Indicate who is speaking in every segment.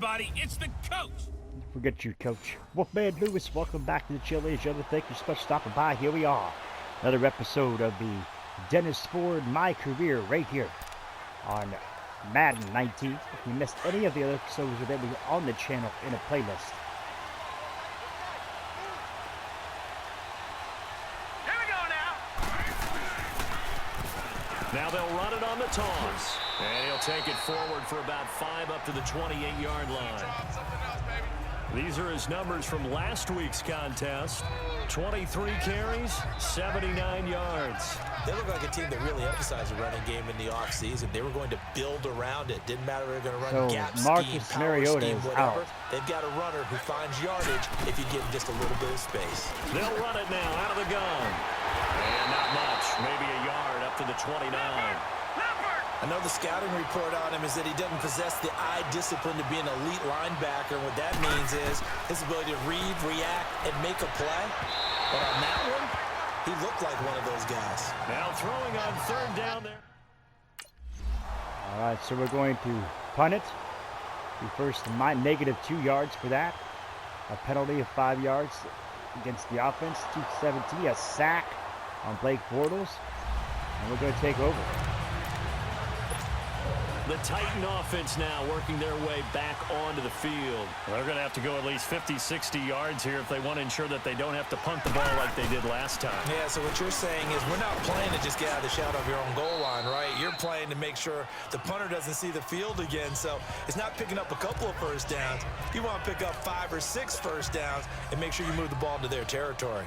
Speaker 1: everybody. It's the coach.
Speaker 2: Forget you, Coach. Wolfman Lewis, welcome back to the Chill Ladies. Gentlemen, thank you so much for stopping by. Here we are. Another episode of the Dennis Ford My Career right here on Madden 19. If you missed any of the other episodes, they'll be on the channel in a playlist.
Speaker 1: Here we go now.
Speaker 3: Now they'll run it on the toss. And he'll take it forward for about 5 up to the 28-yard line. These are his numbers from last week's contest. 23 carries, 79 yards.
Speaker 4: They look like a team that really emphasized the running game in the offseason. They were going to build around it. Didn't matter if they were going to run gap scheme, power scheme, whatever. They've got a runner who finds yardage if you give him just a little bit of space.
Speaker 3: They'll run it now out of the gun. And not much, maybe a yard up to the 29.
Speaker 4: I know the scouting report on him is that he doesn't possess the eye discipline to be an elite linebacker. And what that means is his ability to read, react, and make a play. But on that one, he looked like one of those guys.
Speaker 3: Now throwing on third down there.
Speaker 2: All right, so we're going to punt it. The first -2 yards for that. A penalty of 5 yards against the offense. 270, a sack on Blake Bortles. And we're going to take over.
Speaker 3: The Titan offense now working their way back onto the field. They're going to have to go at least 50, 60 yards here if they want to ensure that they don't have to punt the ball like they did last time.
Speaker 4: Yeah, so what you're saying is we're not playing to just get out of the shadow of your own goal line, right? You're playing to make sure the punter doesn't see the field again. So it's not picking up a couple of first downs. You want to pick up 5 or 6 first downs and make sure you move the ball into their territory.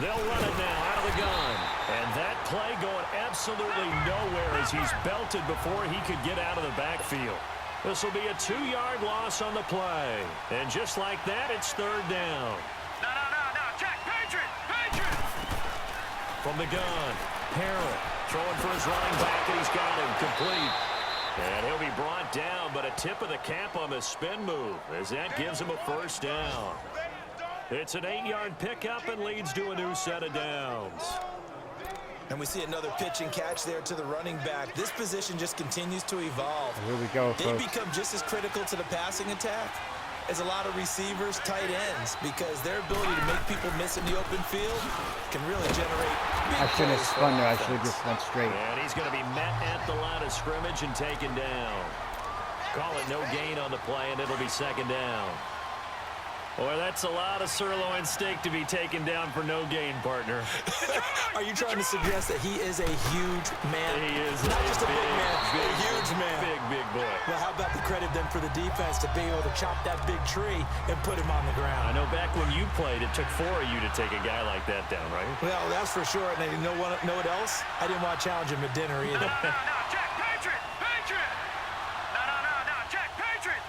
Speaker 3: They'll run it now out of the gun. And that play going absolutely nowhere as he's belted before he could get out of the backfield. This will be a 2-yard loss on the play. And just like that, it's third down.
Speaker 1: No. Check. Patriot.
Speaker 3: From the gun, Harrell throwing for his running back, and he's got him complete. And he'll be brought down, but a tip of the cap on the spin move as that gives him a first down. It's an 8-yard pickup and leads to a new set of downs.
Speaker 4: And we see another pitch and catch there to the running back. This position just continues to evolve.
Speaker 2: Here we go,
Speaker 4: They
Speaker 2: folks.
Speaker 4: become just as critical to the passing attack as a lot of receivers, tight ends, because their ability to make people miss in the open field can really generate big
Speaker 2: I shouldn't have
Speaker 4: plays for
Speaker 2: spun there. I
Speaker 4: offense.
Speaker 2: should have just went straight.
Speaker 3: And he's going to be met at the line of scrimmage and taken down. Call it no gain on the play, and it'll be second down. Boy, that's a lot of sirloin steak to be taken down for no gain, partner.
Speaker 4: Are you trying to suggest that he is a huge man?
Speaker 3: He is
Speaker 4: not just a big man, a huge man.
Speaker 3: Big boy.
Speaker 4: Well, how about the credit then for the defense to be able to chop that big tree and put him on the ground?
Speaker 3: I know back when you played, it took 4 of you to take a guy like that down, right?
Speaker 4: Well, that's for sure. And you know what else? I didn't want to challenge him at dinner either.
Speaker 1: No. Check. Patriot. No. Check. Patriot.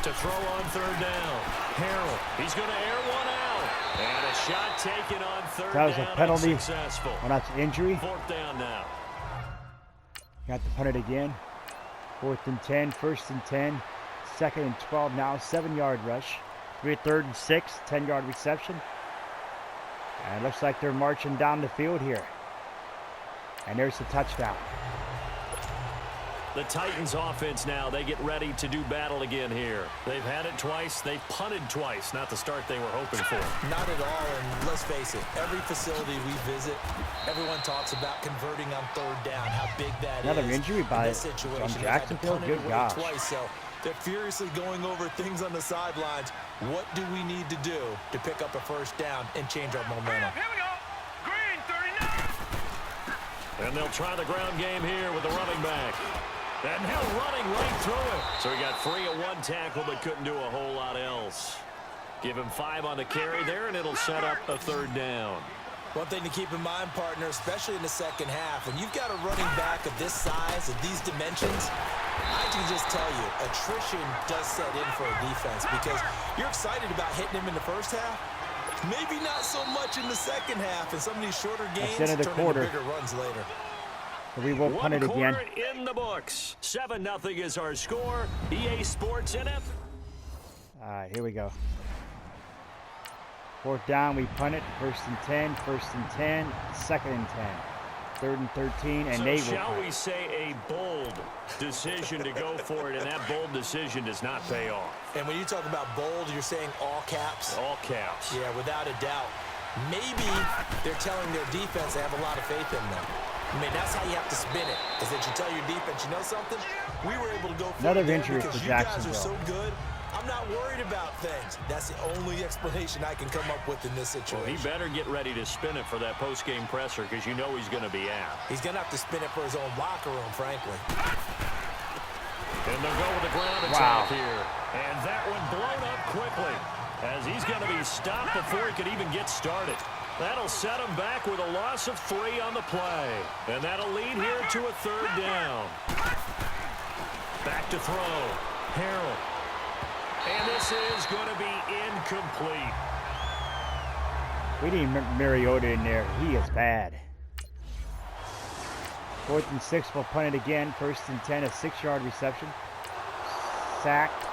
Speaker 3: To throw on third down. Harrell, he's going to air one out. And a shot taken on third down.
Speaker 2: That was a penalty.
Speaker 3: Unsuccessful.
Speaker 2: Well, that's injury.
Speaker 3: Fourth down now.
Speaker 2: Got to punt it again. 4th and 10, 1st and 10, 2nd and 12 now. 7-yard rush. 3rd and 6, 10-yard reception. And it looks like they're marching down the field here. And there's the touchdown.
Speaker 3: The Titans offense now, they get ready to do battle again here. They've had it twice. They've punted twice. Not the start they were hoping for.
Speaker 4: Not at all, and let's face it, every facility we visit, everyone talks about converting on third down, how big that
Speaker 2: Another
Speaker 4: is.
Speaker 2: injury by
Speaker 4: from
Speaker 2: Jacksonville. Good gosh.
Speaker 4: Twice, so they're furiously going over things on the sidelines. What do we need to do to pick up a first down and change our momentum?
Speaker 1: Here we go. Green 39.
Speaker 3: And they'll try the ground game here with the running back. And now running right through it. So he got free of 1 tackle but couldn't do a whole lot else. Give him 5 on the carry there, and it'll set up a third down.
Speaker 4: One thing to keep in mind, partner, especially in the second half, when you've got a running back of this size, of these dimensions, I can just tell you, attrition does set in for a defense because you're excited about hitting him in the first half. Maybe not so much in the second half, and some of these shorter games turn into bigger runs later.
Speaker 2: We will punt it again.
Speaker 3: In the books. 7-0 is our score. EA Sports NF.
Speaker 2: All right, here we go. 4th down, we punt it. 1st and 10, 1st and 10, 2nd and 10. 3rd and 13, and
Speaker 3: So
Speaker 2: Nate will
Speaker 3: shall
Speaker 2: punt.
Speaker 3: we say a bold decision to go for it, and that bold decision does not pay off.
Speaker 4: And when you talk about bold, you're saying all caps?
Speaker 3: All caps.
Speaker 4: Yeah, without a doubt. Maybe they're telling their defense they have a lot of faith in them. I mean, that's how you have to spin it, is that you tell your defense, you know something? We were able to go for
Speaker 2: Another
Speaker 4: it there
Speaker 2: injury
Speaker 4: because
Speaker 2: for
Speaker 4: you guys are
Speaker 2: Jacksonville.
Speaker 4: so good. I'm not worried about things. That's the only explanation I can come up with in this situation.
Speaker 3: Well, he better get ready to spin it for that post-game presser because you know he's going to be out.
Speaker 4: He's going to have to spin it for his own locker room, frankly.
Speaker 3: And they'll go with the ground attack here. And that one blown up quickly as he's going to be stopped before he could even get started. That'll set him back with a loss of 3 on the play. And that'll lead here to a 3rd down. Back to throw. Harrell. And this is going to be incomplete.
Speaker 2: We need Mariota in there. He is bad. 4th and 6, we'll punt it again. 1st and 10, a 6-yard reception. Sacked.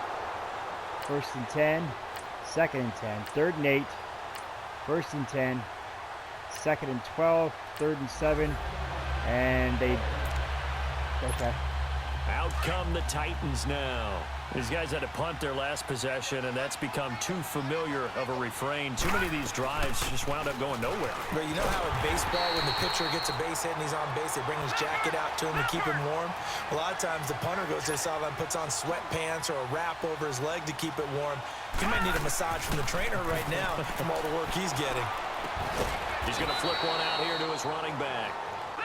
Speaker 2: 1st and 10. 2nd and 10. 3rd and 8. 1st and 10. 2nd and 12. 3rd and 7. And they... Okay.
Speaker 3: Out come the Titans now. These guys had to punt their last possession, and that's become too familiar of a refrain. Too many of these drives just wound up going nowhere.
Speaker 4: But you know how in baseball, when the pitcher gets a base hit and he's on base, they bring his jacket out to him to keep him warm? A lot of times the punter goes to the sideline, puts on sweatpants or a wrap over his leg to keep it warm. He might need a massage from the trainer right now from all the work he's getting.
Speaker 3: He's going to flip one out here to his running back.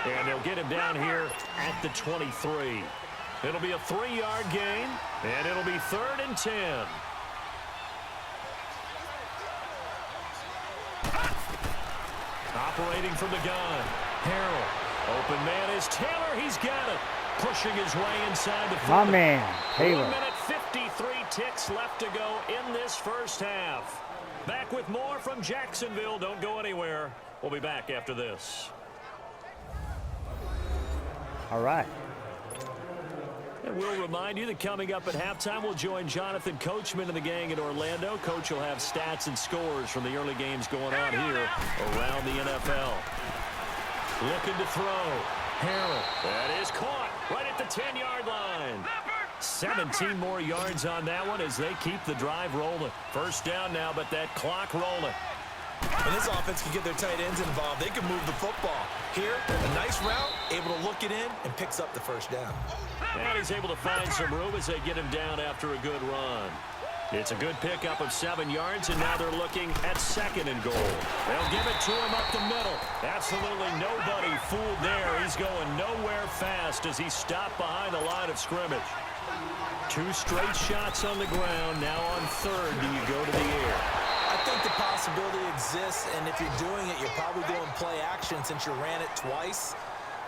Speaker 3: And they'll get him down here at the 23. It'll be a 3-yard gain, and it'll be 3rd and 10. Operating from the gun. Harrell. Open man is Taylor. He's got it. Pushing his way inside the 40.
Speaker 2: My man, Taylor.
Speaker 3: 1 minute 53 ticks left to go in this first half. Back with more from Jacksonville. Don't go anywhere. We'll be back after this.
Speaker 2: All right.
Speaker 3: And we'll remind you that coming up at halftime, we'll join Jonathan Coachman and the gang in Orlando. Coach will have stats and scores from the early games going on here around the NFL. Looking to throw. Harrell. That is caught right at the 10-yard line. 17 more yards on that one as they keep the drive rolling. First down now, but that clock rolling.
Speaker 4: When this offense can get their tight ends involved, they can move the football. Here, a nice route, able to look it in, and picks up the first down.
Speaker 3: And he's able to find some room as they get him down after a good run. It's a good pickup of 7 yards, and now they're looking at 2nd and goal. They'll give it to him up the middle. Absolutely nobody fooled there. He's going nowhere fast as he's stopped behind the line of scrimmage. 2 straight shots on the ground. Now on 3rd, do you go to the air?
Speaker 4: I think the possibility exists, and if you're doing it, you're probably doing play action since you ran it twice.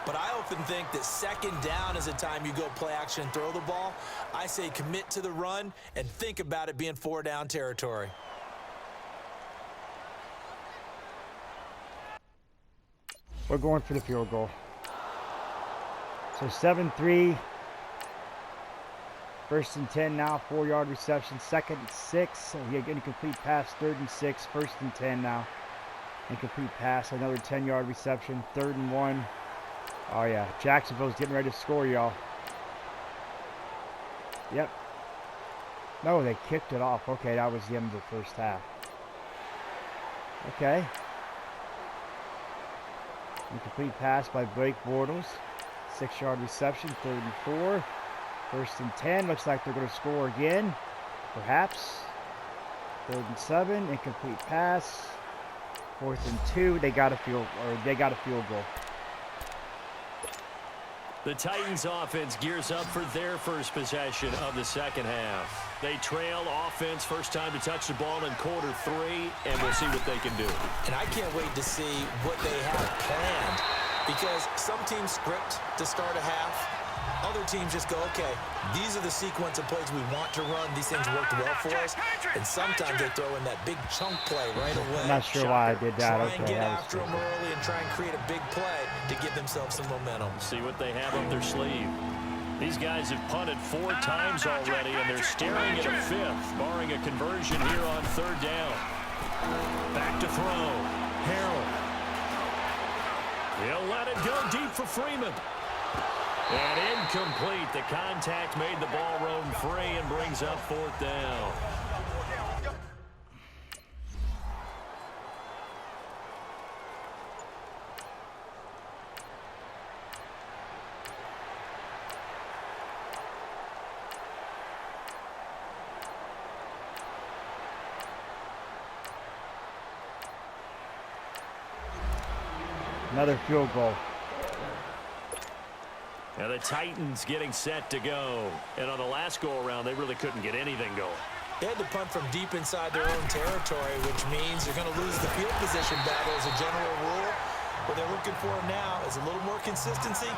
Speaker 4: But I often think that 2nd down is a time you go play action and throw the ball. I say commit to the run and think about it being 4-down territory.
Speaker 2: We're going for the field goal. So 7-3. 1st and 10 now, 4-yard reception. 2nd and 6. So he get incomplete pass. 3rd and 6. 1st and 10 now. Incomplete pass. Another 10-yard reception. 3rd and 1. Oh yeah, Jacksonville's getting ready to score, y'all. Yep. No, they kicked it off. Okay, that was the end of the first half. Okay. Incomplete pass by Blake Bortles. 6-yard reception. 3rd and 4. 1st and 10. Looks like they're going to score again. Perhaps. 3rd and 7. Incomplete pass. 4th and 2. They got a field goal.
Speaker 3: The Titans offense gears up for their first possession of the second half. They trail offense, first time to touch the ball in quarter 3, and we'll see what they can do.
Speaker 4: And I can't wait to see what they have planned, because some teams script to start a half. Other teams just go, okay, these are the sequence of plays we want to run. These things worked well for us. And sometimes they throw in that big chunk play right away.
Speaker 2: I'm not sure why I did that.
Speaker 4: Try
Speaker 2: Okay,
Speaker 4: and get
Speaker 2: that was
Speaker 4: after them early and try and create a big play to give themselves some momentum.
Speaker 3: See what they have up their sleeve. These guys have punted 4 times already, and they're staring at a 5th, barring a conversion here on 3rd down. Back to throw. Harrell. He'll let it go deep for Freeman. And incomplete. The contact made the ball roam free and brings up 4th down.
Speaker 2: Another field goal.
Speaker 3: And the Titans getting set to go. And on the last go-around, they really couldn't get anything going.
Speaker 4: They had to punt from deep inside their own territory, which means you're going to lose the field position battle as a general rule. What they're looking for now is a little more consistency,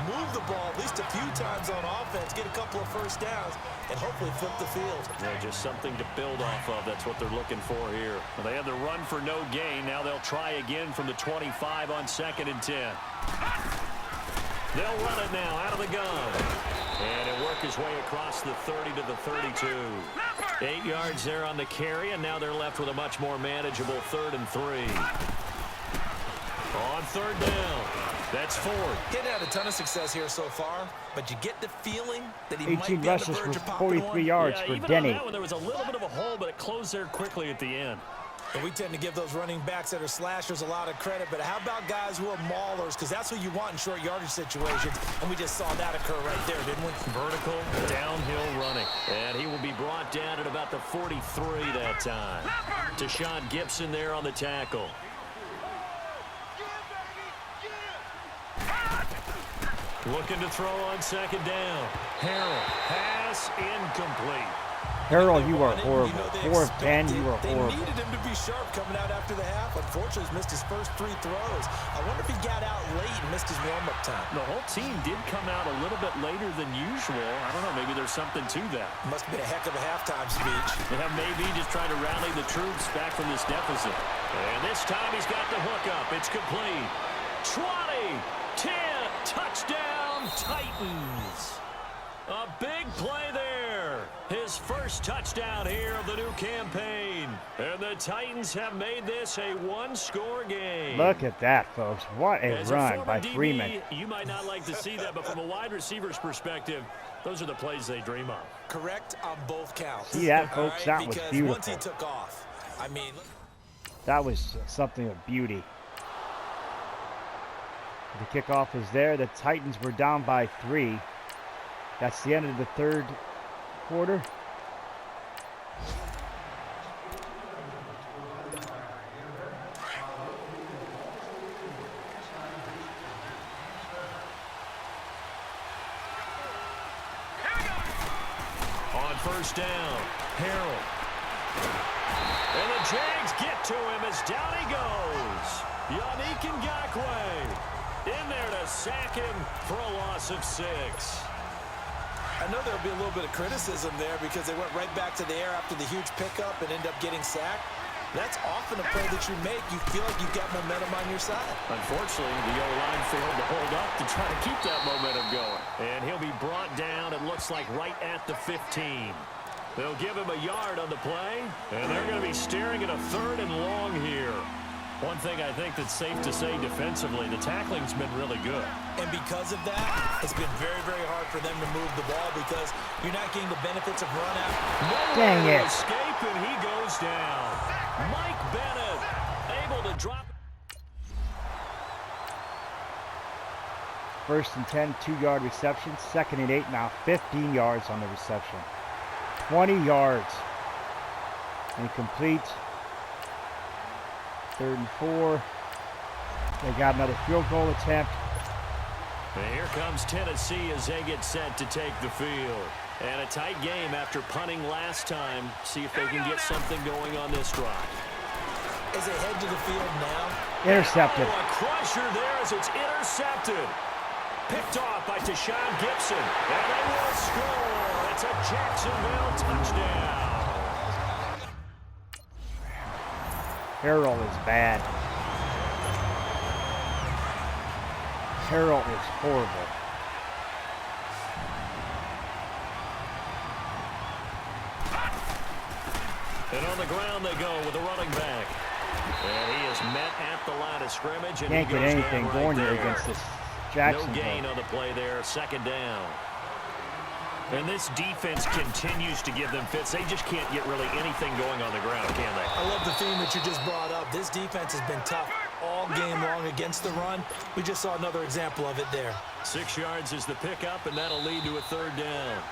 Speaker 4: move the ball at least a few times on offense, get a couple of first downs, and hopefully flip the field.
Speaker 3: Yeah, just something to build off of. That's what they're looking for here. Well, they had the run for no gain. Now they'll try again from the 25 on 2nd and 10. They'll run it now out of the gun. And it'll work his way across the 30 to the 32. 8 yards there on the carry, and now they're left with a much more manageable 3rd and 3. On 3rd down, that's Ford.
Speaker 4: He's had a ton of success here so far, but you get the feeling that he
Speaker 2: 18
Speaker 4: might be on the
Speaker 2: rushes
Speaker 4: verge
Speaker 2: for
Speaker 4: of popping
Speaker 2: 43
Speaker 4: one.
Speaker 2: yards
Speaker 3: Yeah,
Speaker 2: for
Speaker 3: even
Speaker 2: Denny.
Speaker 3: on that one, there was a little bit of a hole, but it closed there quickly at the end.
Speaker 4: And we tend to give those running backs that are slashers a lot of credit, but how about guys who are maulers? Because that's what you want in short yardage situations, and we just saw that occur right there, didn't we?
Speaker 3: Vertical, downhill running. And he will be brought down at about the 43 that time. Deshaun Gibson there on the tackle. Looking to throw on 2nd down. Harrell, pass incomplete.
Speaker 2: Harrell, you are horrible.
Speaker 4: You know,
Speaker 2: 4 of 10, you are
Speaker 4: they
Speaker 2: horrible.
Speaker 4: needed him to be sharp coming out after the half. Unfortunately, he's missed his first 3 throws. I wonder if he got out late and missed his warm-up time.
Speaker 3: The whole team did come out a little bit later than usual. I don't know, maybe there's something to that.
Speaker 4: Must have been a heck of a halftime speech.
Speaker 3: Yeah, maybe just trying to rally the troops back from this deficit. And this time he's got the hook up. It's complete. 20, 10, touchdown, Titans. A big play there. His first touchdown here of the new campaign. And the Titans have made this a 1-score game.
Speaker 2: Look at that, folks. What a
Speaker 3: As
Speaker 2: run
Speaker 3: former
Speaker 2: by
Speaker 3: DB,
Speaker 2: Freeman.
Speaker 3: You might not like to see that, but from a wide receiver's perspective, those are the plays they dream of.
Speaker 4: Correct on both counts.
Speaker 2: See that,
Speaker 4: All
Speaker 2: folks?
Speaker 4: right?
Speaker 2: That was
Speaker 4: because
Speaker 2: beautiful.
Speaker 4: once he took off, I mean,
Speaker 2: That was something of beauty. The kickoff is there. The Titans were down by 3. That's the end of the 3rd quarter.
Speaker 3: On 1st down, Harrell. And the Jags get to him as down he goes. Yannick Ngakoue in there to sack him for a loss of 6.
Speaker 4: I know there'll be a little bit of criticism there because they went right back to the air after the huge pickup and end up getting sacked. That's often a play that you make. You feel like you've got momentum on your side.
Speaker 3: Unfortunately, the O-line failed to hold up to try to keep that momentum going. And he'll be brought down, it looks like, right at the 15. They'll give him a yard on the play, and they're going to be staring at a 3rd and long here. One thing I think that's safe to say defensively, the tackling's been really good.
Speaker 4: And because of that, it's been very, very hard for them to move the ball because you're not getting the benefits of run out.
Speaker 2: Dang it.
Speaker 3: Escape, and he goes down. Mike Bennett able to drop.
Speaker 2: 1st and 10, 2-yard reception. 2nd and 8 now, 15 yards on the reception. 20 yards. Incomplete. 3rd and 4. They got another field goal attempt.
Speaker 3: And here comes Tennessee as they get set to take the field. And a tight game after punting last time. See if they can get something going on this drive.
Speaker 4: As they head to the field now.
Speaker 2: Intercepted.
Speaker 3: Oh, a crusher there as it's intercepted. Picked off by Deshaun Gibson. And they will score. It's a Jacksonville touchdown.
Speaker 2: Harrell is bad. Harrell is horrible.
Speaker 3: And on the ground they go with a running back. And he is met at the line of scrimmage. And
Speaker 2: Can't
Speaker 3: he
Speaker 2: get
Speaker 3: goes
Speaker 2: anything
Speaker 3: down
Speaker 2: going
Speaker 3: right
Speaker 2: here
Speaker 3: there.
Speaker 2: against this
Speaker 3: No
Speaker 2: Jacksonville.
Speaker 3: gain on the play there. Second down. And this defense continues to give them fits. They just can't get really anything going on the ground, can they?
Speaker 4: I love the theme that you just brought up. This defense has been tough all game long against the run. We just saw another example of it there.
Speaker 3: 6 yards is the pickup, and that'll lead to a third down.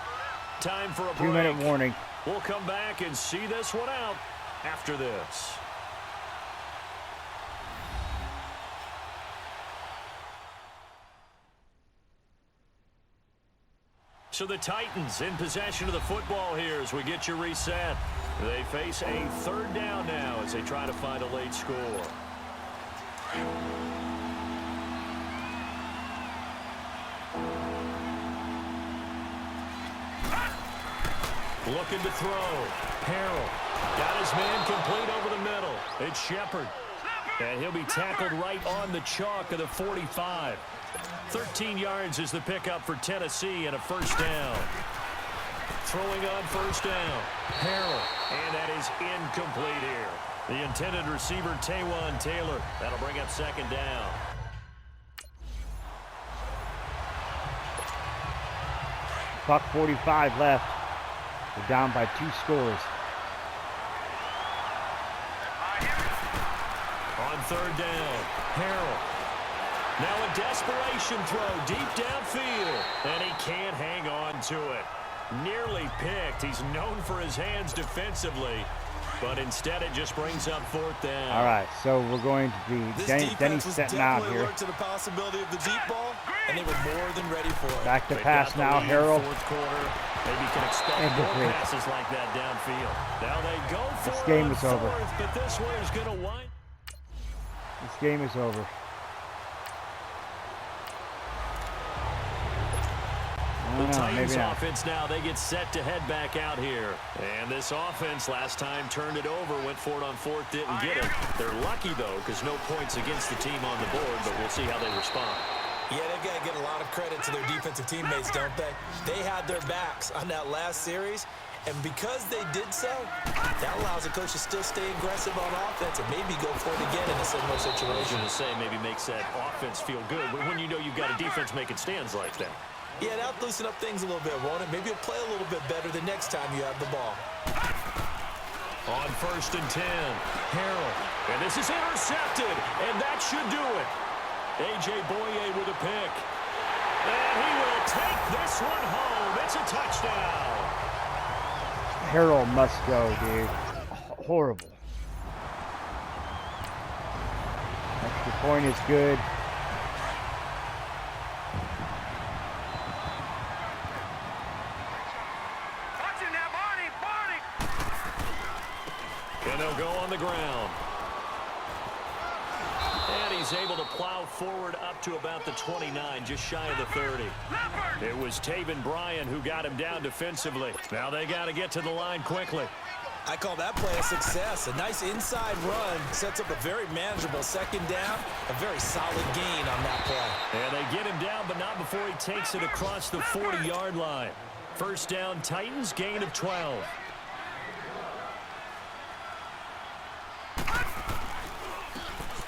Speaker 3: Time for a break.
Speaker 2: 2-minute warning.
Speaker 3: We'll come back and see this one out after this. So the Titans in possession of the football here as we get you reset. They face a third down now as they try to find a late score. Looking to throw. Harrell got his man complete over the middle. It's Shepard. And he'll be tackled right on the chalk of the 45. 13 yards is the pickup for Tennessee and a first down. Throwing on first down. Harrell. And that is incomplete here. The intended receiver, Taywan Taylor. That'll bring up second down.
Speaker 2: Buck 45 left. We're down by 2 scores.
Speaker 3: On third down, Harrell. Now a desperation throw deep downfield, and he can't hang on to it. Nearly picked. He's known for his hands defensively, but instead it just brings up fourth down.
Speaker 2: All right, so we're going to be Denny's
Speaker 4: was
Speaker 2: setting out
Speaker 4: definitely
Speaker 2: here.
Speaker 4: alert to the possibility of the deep ball, and they were more than ready for it.
Speaker 2: Back to
Speaker 3: They've
Speaker 2: pass
Speaker 3: got the
Speaker 2: now,
Speaker 3: lead
Speaker 2: Harrell.
Speaker 3: Fourth quarter. Maybe can expect more
Speaker 2: Incomplete.
Speaker 3: passes like that downfield. Now they go for
Speaker 2: This
Speaker 3: it
Speaker 2: game
Speaker 3: on
Speaker 2: is over.
Speaker 3: fourth, but this one is going to wind.
Speaker 2: This game is over. I
Speaker 3: The
Speaker 2: don't know,
Speaker 3: Titans
Speaker 2: maybe not.
Speaker 3: offense now, they get set to head back out here. And this offense last time turned it over, went for it on fourth, didn't get it. They're lucky, though, because no points against the team on the board, but we'll see how they respond.
Speaker 4: Yeah, they've got to get a lot of credit to their defensive teammates, don't they? They had their backs on that last series, and because they did so, that allows the coach to still stay aggressive on offense and maybe go for it again in a similar
Speaker 3: I was
Speaker 4: situation.
Speaker 3: going to say maybe makes that offense feel good when you know you've got a defense making stands like that.
Speaker 4: Yeah, that'll loosen up things a little bit, won't it? Maybe you'll play a little bit better the next time you have the ball.
Speaker 3: On first and 10, Harrell. And this is intercepted, and that should do it. A.J. Boye with a pick. And he will take this one home. It's a touchdown.
Speaker 2: Harrell must go, dude. Horrible. Extra point is good.
Speaker 1: Watch him now, Barney! Barney!
Speaker 3: And they'll go on the ground. And he's able to plow forward up to about the 29, just shy of the 30. It was Taven Bryan who got him down defensively. Now they got to get to the line quickly.
Speaker 4: I call that play a success. A nice inside run sets up a very manageable second down, a very solid gain on that play.
Speaker 3: And they get him down, but not before he takes it across the 40-yard line. First down, Titans, gain of 12.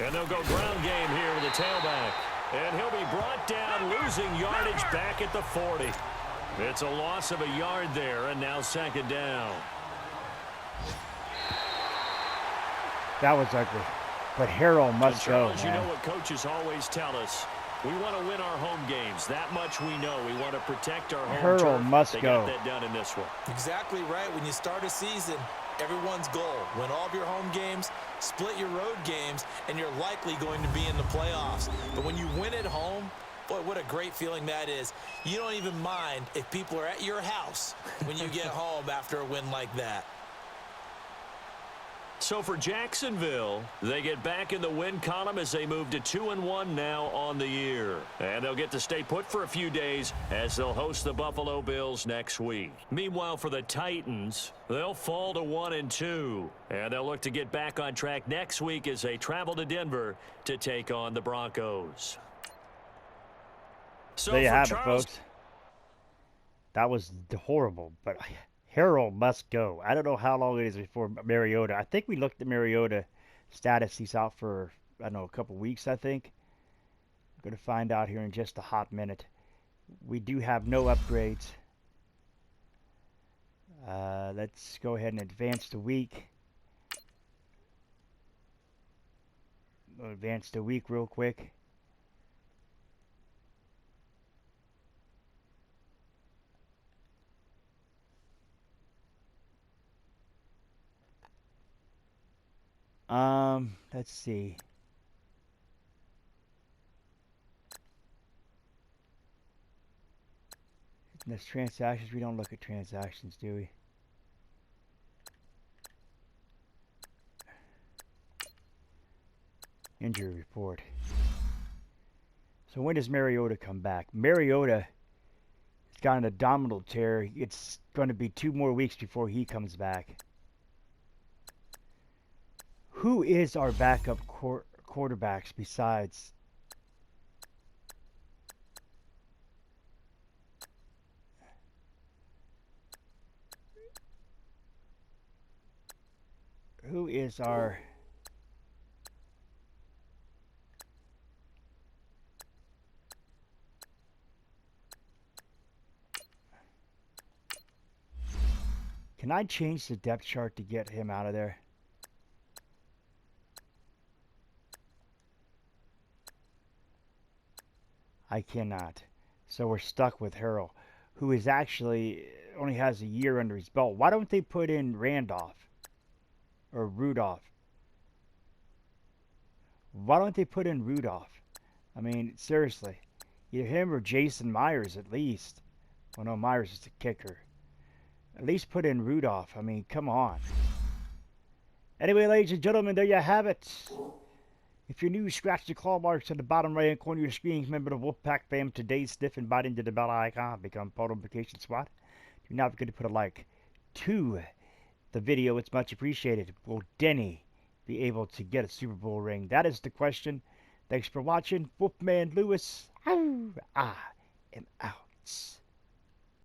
Speaker 3: And they'll go ground game here with a tailback. And he'll be brought down, losing yardage back at the 40. It's a loss of a yard there, and now second down.
Speaker 2: That was ugly. But Harrell must go,
Speaker 3: Charles, you
Speaker 2: man.
Speaker 3: know what coaches always tell us. We want to win our home games. That much we know. We want to protect our home
Speaker 2: Harrell
Speaker 3: turf.
Speaker 2: must
Speaker 3: they
Speaker 2: go.
Speaker 3: got that done in this one.
Speaker 4: Exactly right. When you start a season, everyone's goal, win all of your home games, split your road games, and you're likely going to be in the playoffs. But when you win at home, boy, what a great feeling that is. You don't even mind if people are at your house when you get home after a win like that.
Speaker 3: So for Jacksonville, they get back in the win column as they move to 2-1 now on the year. And they'll get to stay put for a few days as they'll host the Buffalo Bills next week. Meanwhile, for the Titans, they'll fall to 1-2. And they'll look to get back on track next week as they travel to Denver to take on the Broncos. So
Speaker 2: There you
Speaker 3: for
Speaker 2: have it,
Speaker 3: Charles,
Speaker 2: folks. That was horrible, but Harrell must go. I don't know how long it is before Mariota. I think we looked at Mariota status. He's out for, I don't know, a couple weeks, I think. We're going to find out here in just a hot minute. We do have no upgrades. Let's go ahead and advance the week. We'll advance the week real quick. Let's see. There's transactions. We don't look at transactions, do we? Injury report. So when does Mariota come back? Mariota has got an abdominal tear. It's going to be 2 more weeks before he comes back. Who is our backup quarterbacks besides? Who is our... Can I change the depth chart to get him out of there? I cannot. So we're stuck with Harrell, who is actually only has a year under his belt. Why don't they put in Randolph or Rudolph? Why don't they put in Rudolph? I mean, seriously. Either him or Jason Myers at least. Well, no, Myers is the kicker. At least put in Rudolph. I mean, come on. Anyway, ladies and gentlemen, there you have it. If you're new, scratch the claw marks at the bottom right-hand corner of your screen. Remember the Wolfpack fam today. Sniff and bite into the bell icon. Become part of the notification squad. Do not forget to put a like to the video. It's much appreciated. Will Denny be able to get a Super Bowl ring? That is the question. Thanks for watching. Wolfman Lewis. I am out.